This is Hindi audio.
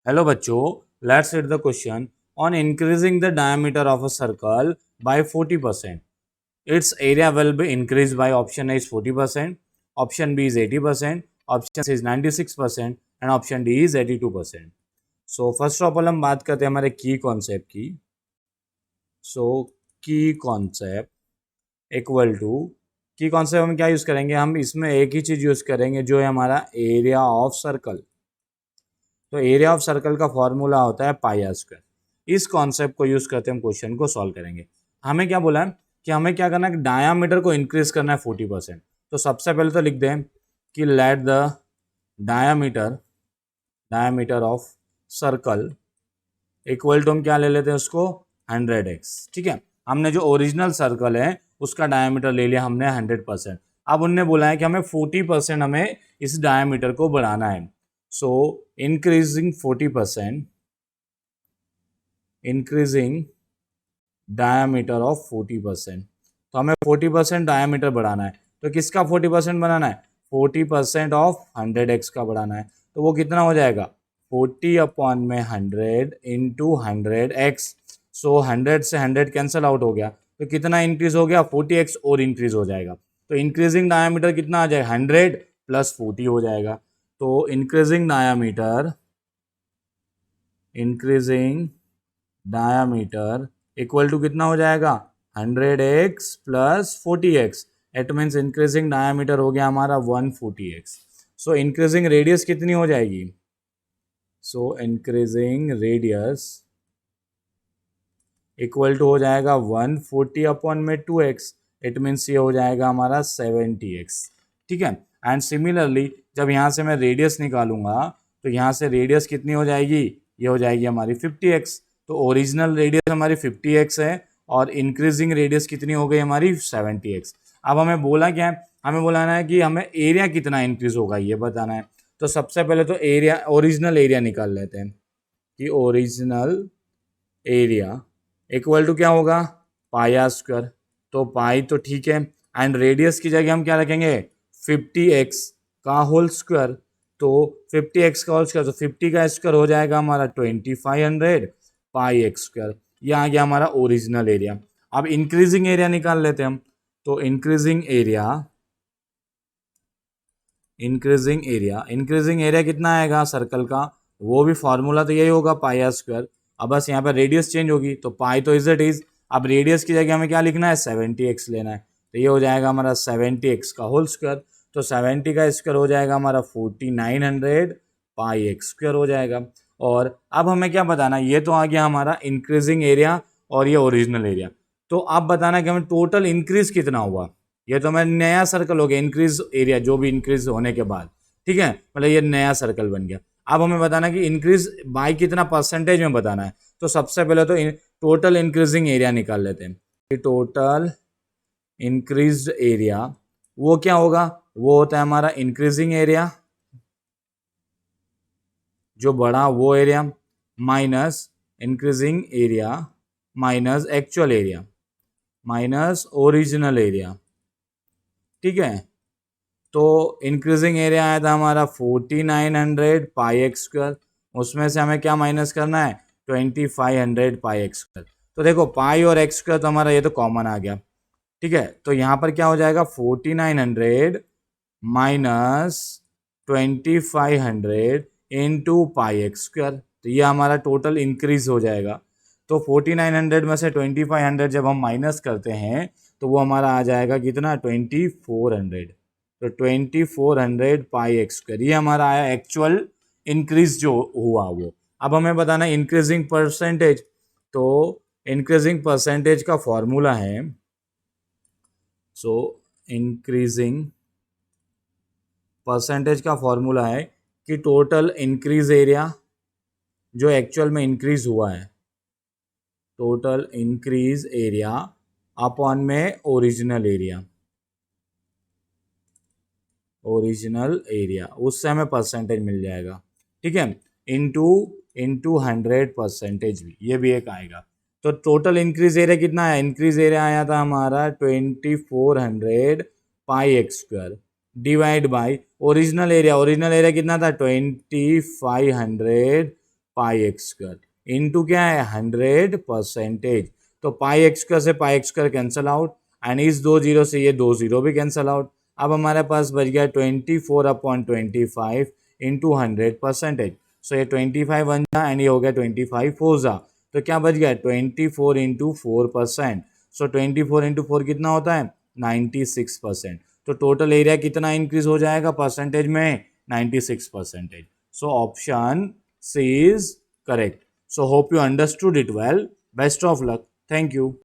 Hello बच्चों, let's read the question. On increasing the diameter of a circle by 40%, its area will be increased by option A is 40%, option B is 80%, option C is 96% and option D is 82%. So first of all हम बात करते हैं हमारे की कॉन्सेप्ट की. So की कॉन्सेप्ट इक्वल टू की कॉन्सेप्ट हम क्या यूज़ करेंगे, हम इसमें एक ही चीज़ यूज़ करेंगे जो है हमारा एरिया ऑफ सर्कल. तो एरिया ऑफ सर्कल का फॉर्मूला होता है पाई आर स्क्वायर. इस कॉन्सेप्ट को यूज करते हम क्वेश्चन को सॉल्व करेंगे. हमें क्या बोला है कि हमें क्या करना है, डायामीटर को इंक्रीज करना है 40%. तो सबसे पहले तो लिख दें कि let the diameter of circle equal to, हम क्या ले लेते हैं उसको 100x. ठीक है, हमने जो ओरिजिनल सर्कल है उसका डायामीटर ले लिया हमने 100%. अब उनने बोला है कि हमें 40% हमें इस डायामीटर को बढ़ाना है. So increasing 40%, increasing diameter of 40%. तो हमें 40% डायमीटर बढ़ाना है. तो किसका 40% बनाना है? 40% ऑफ 100x का बढ़ाना है. तो वो कितना हो जाएगा? 40 अपॉन में 100 इंटू 100x. सो 100 से 100 कैंसल आउट हो गया. तो कितना इंक्रीज हो गया? 40x और इंक्रीज हो जाएगा. तो इंक्रीजिंग डायमीटर कितना आ जाएगा? 100 प्लस 40 हो जाएगा. तो इंक्रीजिंग डायामीटर इक्वल टू कितना हो जाएगा? 100x plus 40x. It means increasing diameter हो गया हमारा 140x. सो इंक्रीजिंग रेडियस कितनी हो जाएगी? So increasing radius equal to हो जाएगा 140 अपॉन में 2x. इट मीन्स ये हो जाएगा हमारा 70x. ठीक है. एंड सिमिलरली जब यहाँ से मैं रेडियस निकालूंगा तो यहाँ से रेडियस कितनी हो जाएगी? ये हो जाएगी हमारी 50x. तो ओरिजिनल रेडियस हमारी 50x है और इंक्रीजिंग रेडियस कितनी हो गई हमारी? 70x. अब हमें बोला क्या है? हमें बोलाना है कि हमें एरिया कितना इंक्रीज होगा ये बताना है. तो सबसे पहले तो ओरिजिनल एरिया निकाल लेते हैं कि ओरिजिनल एरिया इक्वल टू क्या होगा? पाई आर स्क्वायर. तो पाई तो ठीक है, एंड रेडियस की जगह हम क्या रखेंगे? 50x का होल स्क्वायर. तो 50x का होल स्क्वायर, तो 50 का स्क्वायर हो जाएगा हमारा 2500 पाई एक्स स्क्वायर. ये आ गया हमारा ओरिजिनल एरिया. अब इंक्रीजिंग एरिया निकाल लेते हैं हम. तो इंक्रीजिंग एरिया कितना आएगा सर्कल का? वो भी फॉर्मूला तो यही होगा पाई आर स्क्वायर. अब बस यहाँ पर रेडियस चेंज होगी. तो पाई तो इज इट इज. अब रेडियस की जगह हमें क्या लिखना है? 70x लेना है. तो ये हो जाएगा हमारा 70x का होल स्क्वायर. तो 70 का स्क्वायर हो जाएगा हमारा 4900 पाई एक्स स्क्वायर हो जाएगा. और अब हमें क्या बताना है? ये तो आ गया हमारा इंक्रीजिंग एरिया और ये ओरिजिनल एरिया. तो अब बताना कि हमें टोटल इंक्रीज कितना हुआ. ये तो मैं नया सर्कल हो गया, इंक्रीज एरिया जो भी इंक्रीज होने के बाद. ठीक है, मतलब ये नया सर्कल बन गया. अब हमें बताना कि इंक्रीज बाय कितना परसेंटेज में बताना है. तो सबसे पहले तो टोटल इंक्रीजिंग एरिया निकाल लेते हैं. टोटल इंक्रीज्ड एरिया वो क्या होगा? वो होता है हमारा इंक्रीजिंग एरिया जो बड़ा वो area minus increasing area minus actual area minus original area. ठीक है. तो इंक्रीजिंग एरिया आया था हमारा 4900 पाई एक्स स्क्वायर. उसमें से हमें क्या माइनस करना है? 2500 पाई एक्स स्क्वायर. तो देखो पाई और एक्स स्क्वायर तो हमारा ये तो कॉमन आ गया. ठीक है, तो यहाँ पर क्या हो जाएगा? 4900 minus 2500 into pi x square. तो ये हमारा टोटल इंक्रीज हो जाएगा. तो 4900 में से 2500 जब हम माइनस करते हैं तो वो हमारा आ जाएगा कितना? 2400. तो 2400 पाई एक्स स्क्वायर ये हमारा आया एक्चुअल इंक्रीज जो हुआ वो. अब हमें बताना है इंक्रीजिंग परसेंटेज. तो इंक्रीजिंग परसेंटेज का फॉर्मूला है, सो इंक्रीजिंग परसेंटेज का फॉर्मूला है कि टोटल इंक्रीज एरिया जो एक्चुअल में इंक्रीज हुआ है, टोटल इंक्रीज एरिया अपॉन में ओरिजिनल एरिया उससे हमें परसेंटेज मिल जाएगा. ठीक है, इंटू 100% भी, ये भी एक आएगा. तो टोटल इंक्रीज एरिया कितना है? इंक्रीज एरिया आया था हमारा 2400 pi x square divide by original area कितना था? 2500 पाई एक्स स्क्वायर इंटू क्या है 100%। तो पाई एक्स स्क्वायर से pi x square cancel out and इस 2 जीरो से ये 2 जीरो भी कैंसल आउट। अब हमारे पास बच गया 24/25 इंटू 100%। सो ये 25 बन जा एंड ये हो गया 25 फोर जा, तो क्या बच गया 24 इंटू 4%। सो 24 इंटू 4 कितना होता है 96%। तो टोटल एरिया कितना इंक्रीज हो जाएगा परसेंटेज में 96%। So option C is correct. So hope you understood it well. Best of luck. Thank you.